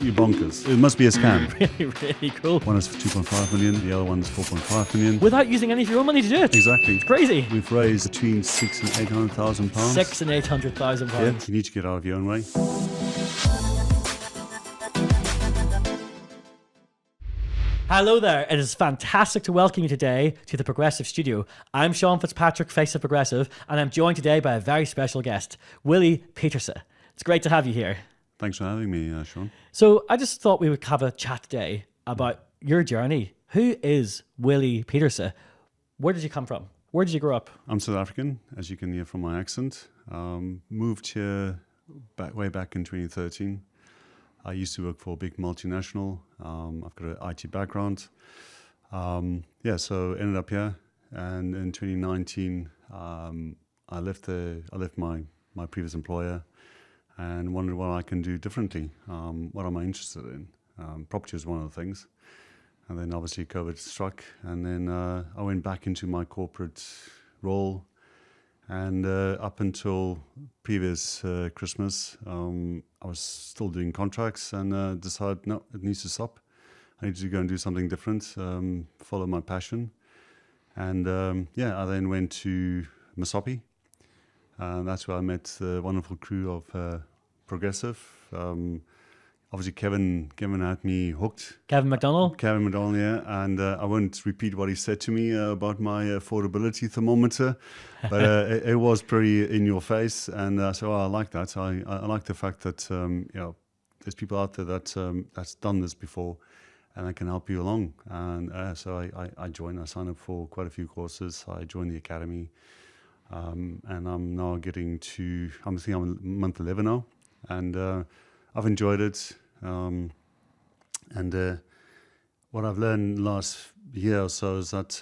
You're bonkers. It must be a scam. Really cool. One is for 2.5 million, the other one is 4.5 million. Without using any of your own money to do it. Exactly. It's crazy. We've raised between £600,000 and £800,000. £600,000 and £800,000. Yeah, you need to get out of your own way. Hello there. It is fantastic to welcome you today to the Progressive Studio. I'm Sean Fitzpatrick, Face of Progressive, and I'm joined today by a very special guest, Willie Petersen. It's great to have you here. Thanks for having me, Sean. So I just thought we would have a chat today about your journey. Who is Willie Petersen? Where did you come from? Where did you grow up? I'm South African, as you can hear from my accent. Moved here way back in 2013. I used to work for a big multinational. I've got an IT background. So ended up here. And in 2019, I left my previous employer and wondered what I can do differently. What am I interested in? Property was one of the things. And then obviously COVID struck. And then I went back into my corporate role. And up until previous Christmas, I was still doing contracts and decided, no, it needs to stop. I need to go and do something different, follow my passion. And I then went to Masopi. That's where I met the wonderful crew of Progressive. Obviously, Kevin had me hooked. Kevin McDonald? Kevin McDonald, yeah. And I won't repeat what he said to me about my affordability thermometer, but it was pretty in your face. And so I like that. I like the fact that, there's people out there that's done this before and I can help you along. And so I joined. I signed up for quite a few courses. I joined the academy. And I'm now I'm on month 11 now. And I've enjoyed it, and what I've learned last year or so is that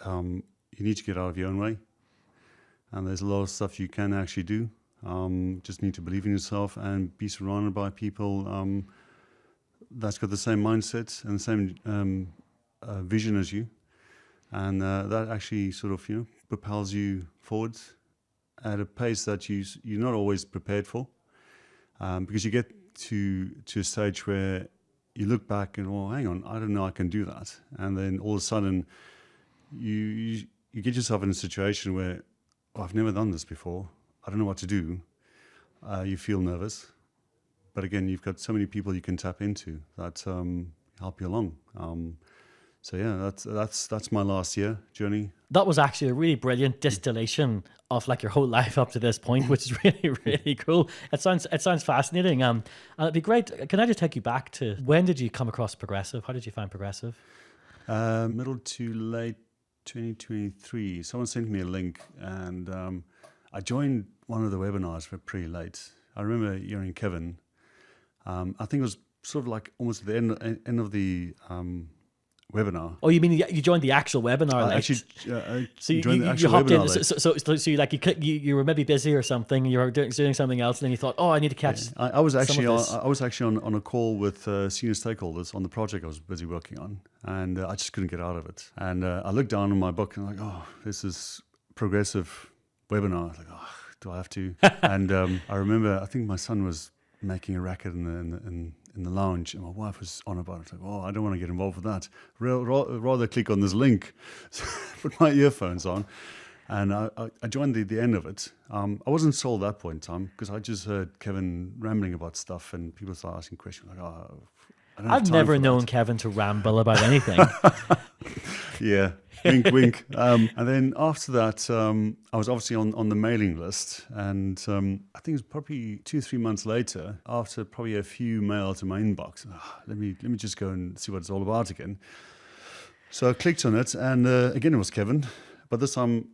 you need to get out of your own way, and there's a lot of stuff you can actually do. Just need to believe in yourself and be surrounded by people that's got the same mindset and the same vision as you, and that actually sort of propels you forward at a pace that you're not always prepared for. Because you get to a stage where you look back and, well, hang on, I don't know I can do that. And then all of a sudden, you get yourself in a situation where, I've never done this before. I don't know what to do. You feel nervous. But again, you've got so many people you can tap into that help you along. That's my last year journey. That was actually a really brilliant distillation of like your whole life up to this point, which is really, really cool. It sounds fascinating. And it'd be great. Can I just take you back to when did you come across Progressive? How did you find Progressive? Middle to late 2023. Someone sent me a link, and I joined one of the webinars pretty late. I remember hearing Kevin. I think it was sort of like almost at the end of the webinar. Oh, you mean you joined the actual webinar? So you hopped in. Webinar, You were maybe busy or something. You were doing something else, and then you thought, "Oh, I need to catch." Yeah. I was actually on a call with senior stakeholders on the project I was busy working on, and I just couldn't get out of it. And I looked down in my book and I'm like, "Oh, this is Progressive webinar." I was like, "Oh, do I have to?" And I remember, I think my son was making a racket in the lounge, and my wife was on about it. Like, oh, I don't want to get involved with that. Rather click on this link. So I put my earphones on, and I joined the end of it. I wasn't sold at that point in time because I just heard Kevin rambling about stuff, and people started asking questions like, "Oh, I don't have I've time never for known that." Kevin to ramble about anything." Yeah, wink, wink. And then after that, I was obviously on the mailing list, and I think it was probably 2-3 months later, after probably a few mails in my inbox. Let me just go and see what it's all about again. So I clicked on it, and again it was Kevin, but this time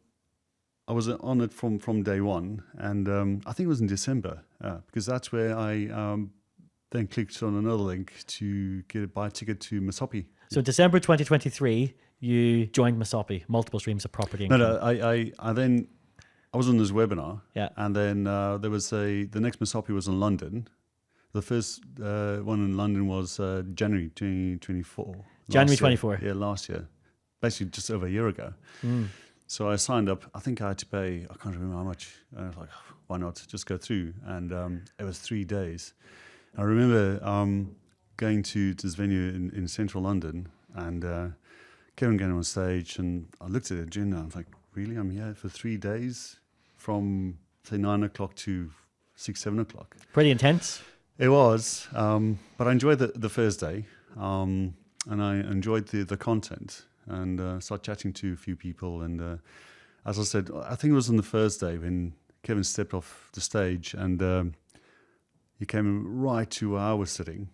I was on it from day one, and I think it was in December, because that's where I then clicked on another link to buy a ticket to Masopi. So in December 2023, you joined Masopi, multiple streams of property income. No, I was on this webinar, Yeah. And then there was the next Masopi was in London. The first one in London was January 2024. January 24. Yeah, last year, basically just over a year ago. So I signed up. I think I had to pay, I can't remember how much. And I was like, why not? Just go through. And it was 3 days. I remember going to this venue in central London, and Kevin getting on stage, and I looked at the agenda, and I was like, really? I'm here for 3 days from, say, 9 o'clock to 6, 7 o'clock. Pretty intense. It was, but I enjoyed the first day, and I enjoyed the content, and started chatting to a few people. And as I said, I think it was on the first day when Kevin stepped off the stage, and he came right to where I was sitting.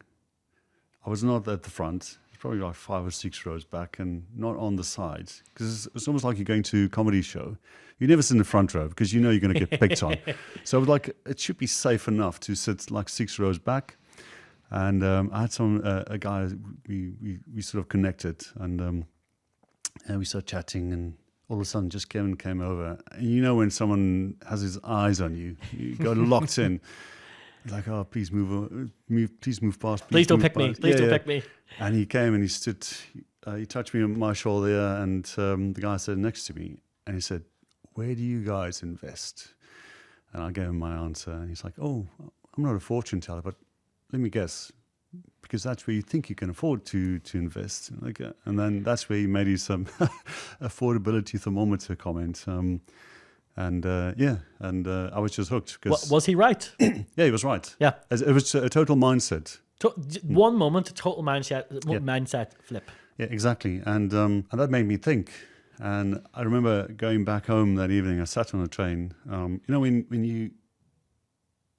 I was not at the front, probably like 5 or 6 rows back, and not on the sides, because it's almost like you're going to a comedy show. You never sit in the front row because you know you're going to get picked on. So I was like, it should be safe enough to sit like 6 rows back. And I had a guy, we sort of connected, and we started chatting, and all of a sudden just Kevin came over. And you know when someone has his eyes on you, you go locked in. Like, oh, please please move past. Please don't pick me. Please don't pick me. And he came and he stood, he touched me on my shoulder, and the guy sat next to me, and he said, where do you guys invest? And I gave him my answer, and he's like, oh, I'm not a fortune teller, but let me guess, because that's where you think you can afford to invest. And then that's where he made his affordability thermometer comment. And I was just hooked. Was he right? Yeah, he was right. Yeah. It was a total mindset. One moment, a total mindset flip. Yeah, exactly. And that made me think. And I remember going back home that evening, I sat on a train. You know, when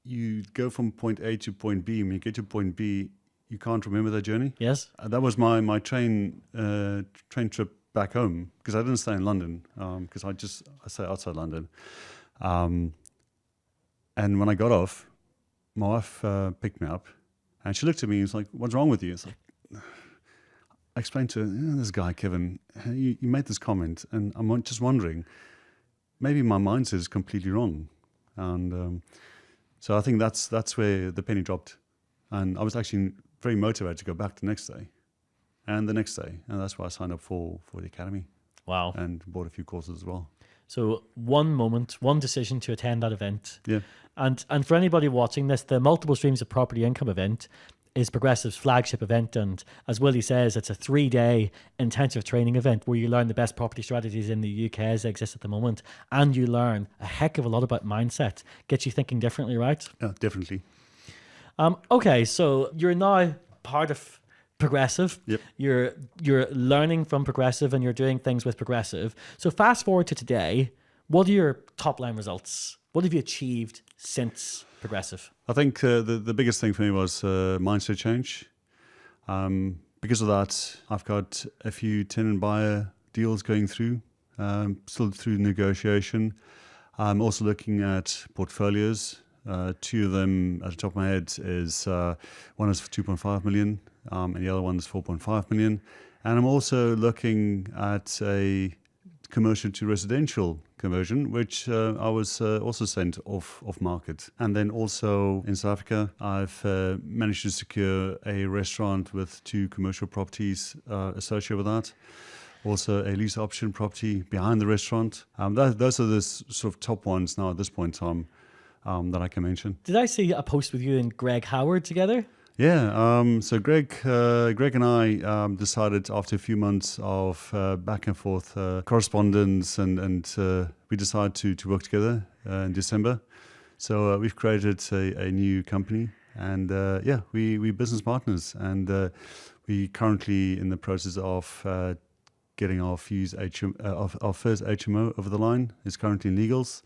you go from point A to point B, when you get to point B, you can't remember that journey. Yes. That was my train trip back home, because I didn't stay in London, because I stay outside London. And when I got off, my wife picked me up, and she looked at me and was like, what's wrong with you? It's like, I explained to her, this guy, Kevin, you made this comment, and I'm just wondering, maybe my mindset is completely wrong. And so I think that's where the penny dropped. And I was actually very motivated to go back the next day and the next day. And that's why I signed up for the academy. Wow. And bought a few courses as well. So one moment, one decision to attend that event. Yeah. And for anybody watching this, the Multiple Streams of Property Income event is Progressive's flagship event. And as Willie says, it's a 3-day intensive training event where you learn the best property strategies in the UK as they exist at the moment. And you learn a heck of a lot about mindset. Gets you thinking differently, right? Yeah, definitely. Okay, so you're now part of Progressive. Yep. You're learning from Progressive, and you're doing things with Progressive. So fast forward to today, what are your top line results? What have you achieved since Progressive? I think the biggest thing for me was mindset change. Because of that, I've got a few tenant buyer deals going through, still through negotiation. I'm also looking at portfolios. 2 of them at the top of my head is one is for 2.5 million, and the other one is 4.5 million. And I'm also looking at a commercial to residential conversion, which I was also sent off market. And then also in South Africa, I've managed to secure a restaurant with 2 commercial properties associated with that. Also a lease option property behind the restaurant. Those are the sort of top ones now at this point in time that I can mention. Did I see a post with you and Greg Howard together? Yeah, so Greg and I decided after a few months of back and forth correspondence, and we decided to work together in December. So we've created a new company, and we're business partners, and we currently in the process of getting our first HMO over the line. It's currently in legals,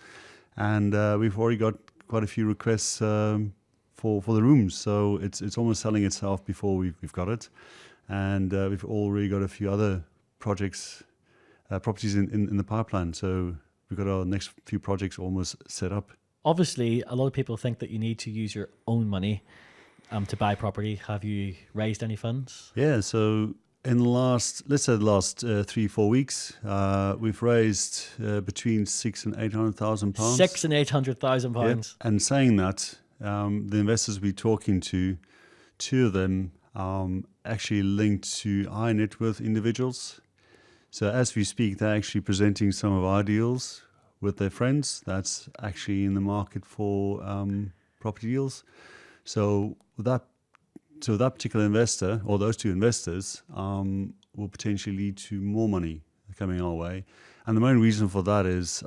and we've already got quite a few requests for the rooms, so it's almost selling itself before we've got it, and we've already got a few other properties in the pipeline. So we've got our next few projects almost set up. Obviously, a lot of people think that you need to use your own money to buy property. Have you raised any funds? Yeah, so in the last 3-4 weeks, we've raised between £600,000 and £800,000. £600,000 and £800,000. Yeah. And saying that, the investors we're talking to, 2 of them actually linked to high net worth individuals. So as we speak, they're actually presenting some of our deals with their friends that's actually in the market for property deals. So that particular investor or those two investors will potentially lead to more money coming our way. And the main reason for that is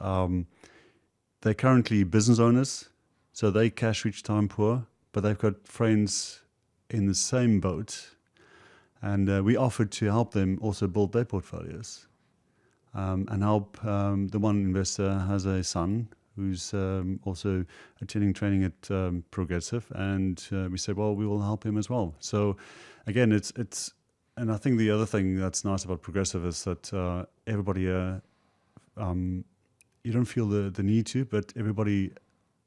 they're currently business owners, so they cash rich, time poor, but they've got friends in the same boat. And we offered to help them also build their portfolios and help. The one investor has a son who's also attending training at Progressive, and we said, well, we will help him as well. So again, it's and I think the other thing that's nice about Progressive is that everybody, you don't feel the need to, but everybody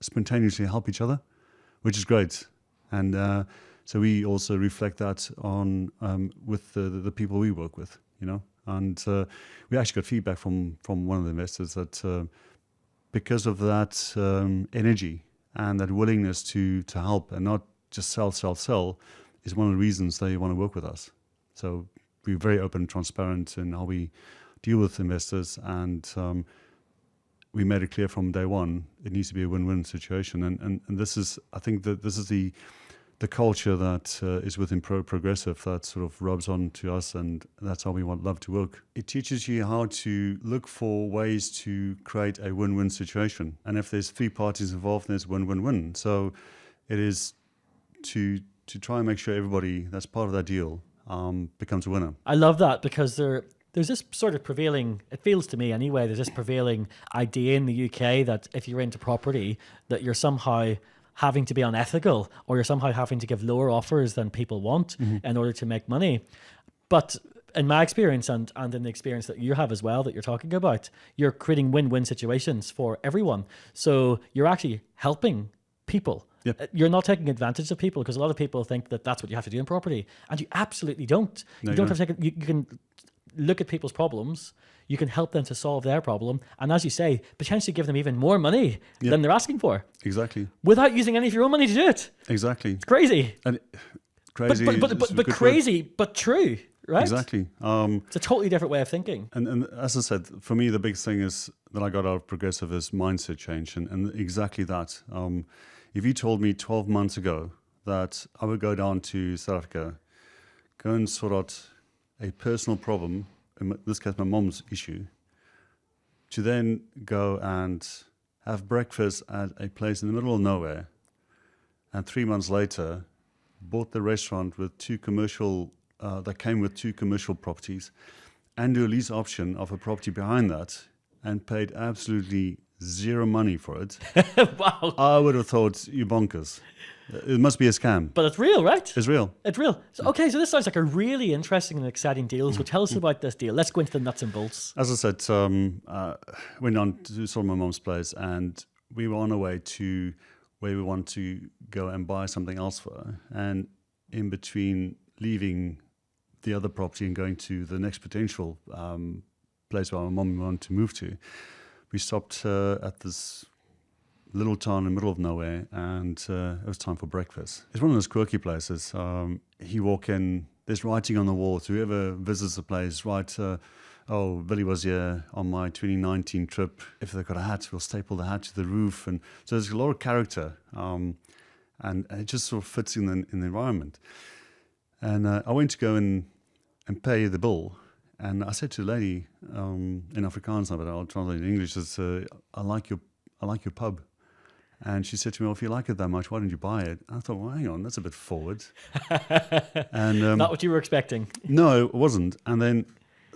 spontaneously help each other, which is great. And so we also reflect that on with the people we work with, And we actually got feedback from one of the investors that because of that energy and that willingness to help and not just sell is one of the reasons they want to work with us. So we're very open and transparent in how we deal with investors, and we made it clear from day one it needs to be a win-win situation. And this is, I think that this is the culture that is within Progressive that sort of rubs on to us, and that's how we love to work. It teaches you how to look for ways to create a win-win situation. And if there's three parties involved, there's win-win-win. So it is to try and make sure everybody that's part of that deal becomes a winner. I love that, because there's this sort of prevailing, it feels to me anyway, there's this prevailing idea in the UK that if you're into property, that you're somehow having to be unethical, or you're somehow having to give lower offers than people want in order to make money. But in my experience, and in the experience that you have as well that you're talking about, you're creating win-win situations for everyone. So you're actually helping people. Yep. You're not taking advantage of people, because a lot of people think that that's what you have to do in property, and you absolutely don't. No, you don't have to take it. You can look at people's problems. You can help them to solve their problem, and as you say, potentially give them even more money than they're asking for. Exactly. Without using any of your own money to do it. Exactly. It's crazy. And crazy, but crazy, but true, right? Exactly. It's a totally different way of thinking. And as I said, for me, the big thing is that I got out of Progressive is mindset change, and exactly that. If you told me 12 months ago that I would go down to South Africa, go and sort out a personal problem, in this case my mom's issue, to then go and have breakfast at a place in the middle of nowhere, and 3 months later bought the restaurant with that came with two commercial properties, and do a lease option of a property behind that, and paid absolutely zero money for it. Wow. I would have thought you're bonkers. It must be a scam. But it's real, right? It's real. It's real. So, okay, so this sounds like a really interesting and exciting deal. So tell us about this deal. Let's go into the nuts and bolts. As I said, went on to sort of my mom's place, and we were on our way to where we want to go and buy something else for her. And in between leaving the other property and going to the next potential place where my mom wanted to move to, we stopped at this little town in the middle of nowhere, and it was time for breakfast. It's one of those quirky places. You walk in, there's writing on the wall. So whoever visits the place, write, oh, Billy was here on my 2019 trip. If they've got a hat, we'll staple the hat to the roof. And so there's a lot of character, and it just sort of fits in the environment. And I went to go and pay the bill. And I said to the lady in Afrikaans, but I'll translate in English, I like your pub. And she said to me, well, if you like it that much, why don't you buy it? And I thought, well, hang on, that's a bit forward. And not what you were expecting. No, it wasn't. And then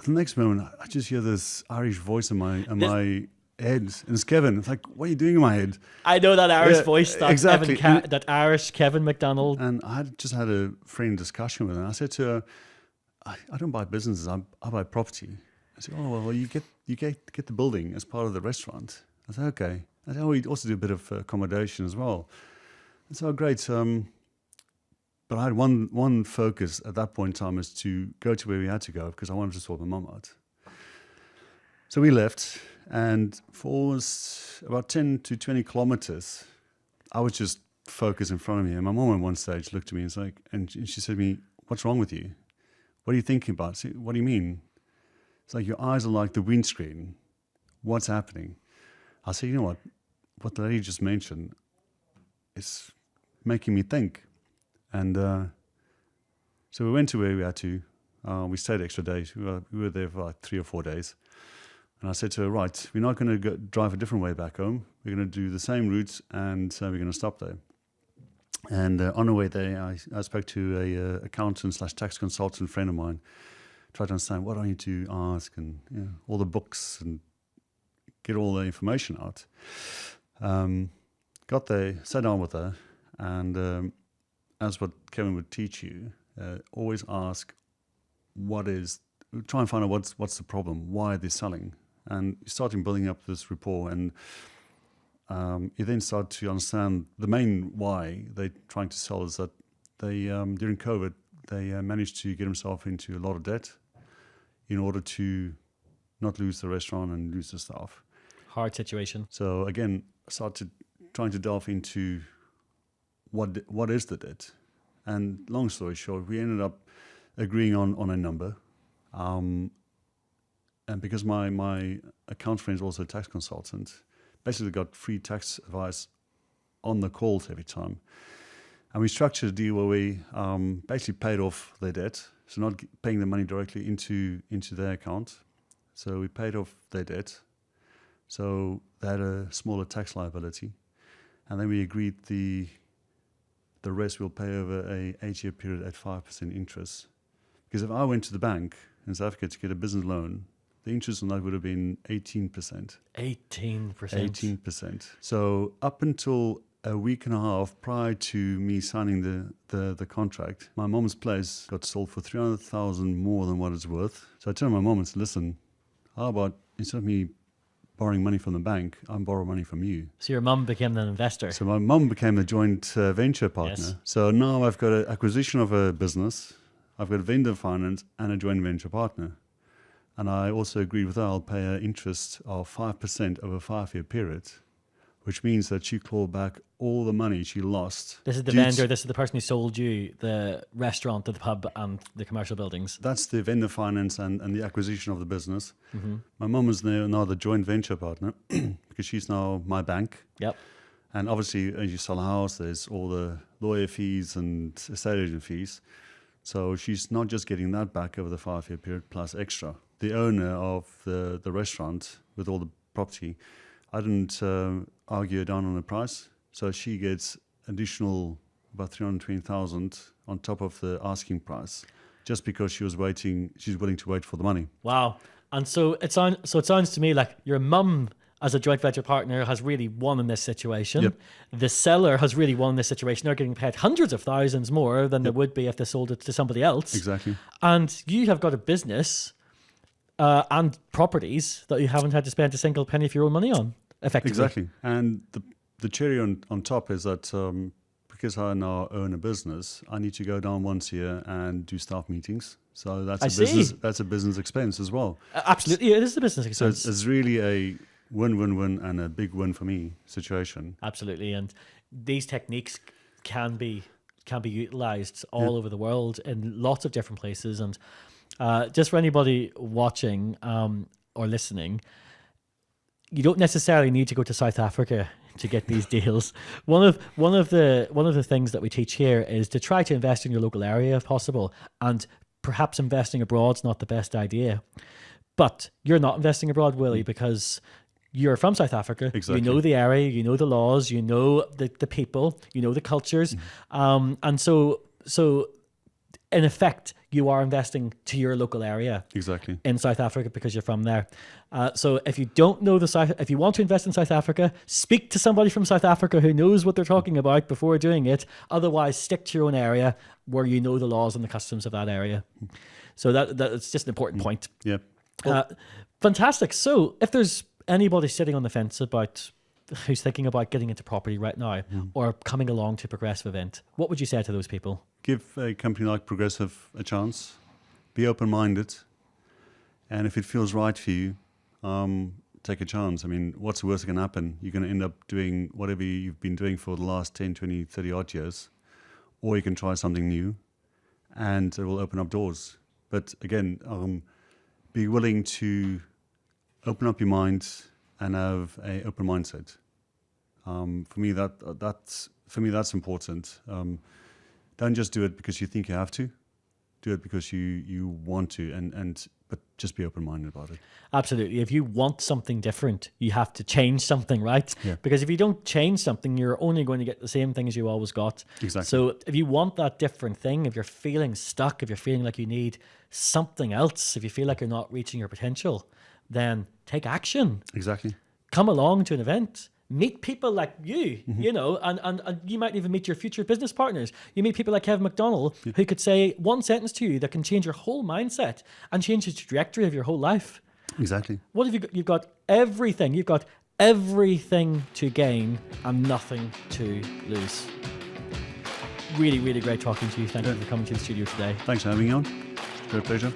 the next moment, I just hear this Irish voice in my head. And it's Kevin. It's like, what are you doing in my head? I know that Irish voice, that, exactly. that Irish Kevin McDonald. And I had just had a friend discussion with her. And I said to her, I don't buy businesses, I buy property. I said, oh, well, you get the building as part of the restaurant. I said, okay. I said, oh, we also do a bit of accommodation as well. And so, great. But I had one focus at that point in time, is to go to where we had to go, because I wanted to sort my mum out. So we left, and for about 10 to 20 kilometers, I was just focused in front of me. And my mum at one stage looked at me and she said to me, what's wrong with you? What are you thinking about? I said, what do you mean? It's like your eyes are like the windscreen. What's happening? I said, you know what the lady just mentioned is making me think. And so we went to where we had to. We stayed extra days. We were there for like 3 or 4 days. And I said to her, right, we're not going to drive a different way back home. We're going to do the same routes, and we're going to stop there. And on the way there, I spoke to a accountant/tax consultant friend of mine, tried to understand what I need to ask, and all the books, and get all the information out. Got there, sat down with her, and as what Kevin would teach you, always ask try and find out what's the problem, why they're selling, and starting building up this rapport. And you then start to understand the main why they're trying to sell is that they during COVID they managed to get themselves into a lot of debt in order to not lose the restaurant and lose the staff. Hard situation. So again, started trying to delve into what is the debt. And long story short, we ended up agreeing on a number. And because my account friend is also a tax consultant, basically got free tax advice on the calls every time. And we structured a deal where we basically paid off their debt, so not paying the money directly into their account. So we paid off their debt, so they had a smaller tax liability. And then we agreed the rest we'll pay over a 8-year period at 5% interest. Because if I went to the bank in South Africa to get a business loan, the interest on that would have been 18%. 18%. 18%. So up until a week and a half prior to me signing the contract, my mom's place got sold for 300,000 more than what it's worth. So I told my mom, listen, how about instead of me borrowing money from the bank, I'm borrowing money from you. So your mum became an investor. So my mum became a joint venture partner. Yes. So now I've got an acquisition of a business, I've got vendor finance and a joint venture partner. And I also agreed with her, I'll pay her interest of 5% over a 5-year period, which means that she clawed back all the money she lost. This is the vendor, this is the person who sold you the restaurant, the pub, and the commercial buildings. That's the vendor finance and the acquisition of the business. Mm-hmm. My mum is now the joint venture partner because she's now my bank. Yep. And obviously, as you sell a house, there's all the lawyer fees and estate agent fees. So she's not just getting that back over the 5-year period plus extra. The owner of the restaurant with all the property, I didn't argue her down on the price. So she gets additional about 320,000 on top of the asking price, just because she's willing to wait for the money. Wow. And so it sounds to me like your mum as a joint venture partner has really won in this situation. Yep. The seller has really won in this situation. They're getting paid hundreds of thousands more than they would be if they sold it to somebody else. Exactly. And you have got a business and properties that you haven't had to spend a single penny of your own money on, effectively. Exactly. And the cherry on top is that because I now own a business, I need to go down once a year and do staff meetings. So that's a business expense as well. Absolutely, it is a business expense. So it's really a win-win-win and a big win for me situation. Absolutely, and these techniques can be utilized all over the world in lots of different places. And just for anybody watching or listening, you don't necessarily need to go to South Africa to get these deals. One of the things that we teach here is to try to invest in your local area if possible, and perhaps investing abroad is not the best idea. But you're not investing abroad, Willie, because you're from South Africa. Exactly. You know the area, you know the laws, you know the people, you know the cultures. And so in effect, you are investing to your local area. Exactly. In South Africa because you're from there. So if you don't know if you want to invest in South Africa, speak to somebody from South Africa who knows what they're talking about before doing it. Otherwise, stick to your own area where you know the laws and the customs of that area. So that's just an important point. Yep. Fantastic. So if there's anybody sitting on the fence about who's thinking about getting into property right now or coming along to Progressive event, what would you say to those people? Give a company like Progressive a chance. Be open-minded. And if it feels right for you, take a chance. I mean, what's the worst that can happen? You're going to end up doing whatever you've been doing for the last 10, 20, 30 odd years. Or you can try something new and it will open up doors. But again, be willing to open up your mind and have an open mindset. For me, that's for me, that's important. Don't just do it because you think you have to. Do it because you want to, but just be open-minded about it. Absolutely. If you want something different, you have to change something, right? Yeah. Because if you don't change something, you're only going to get the same thing as you always got. Exactly. So if you want that different thing, if you're feeling stuck, if you're feeling like you need something else, if you feel like you're not reaching your potential, then take action. Exactly. Come along to an event. Meet people like you, you know, and you might even meet your future business partners. You meet people like Kevin McDonald, who could say one sentence to you that can change your whole mindset and change the trajectory of your whole life. Exactly. What have you got? You've got everything. You've got everything to gain and nothing to lose. Really, really great talking to you. Thank you for coming to the studio today. Thanks for having me on. Great pleasure.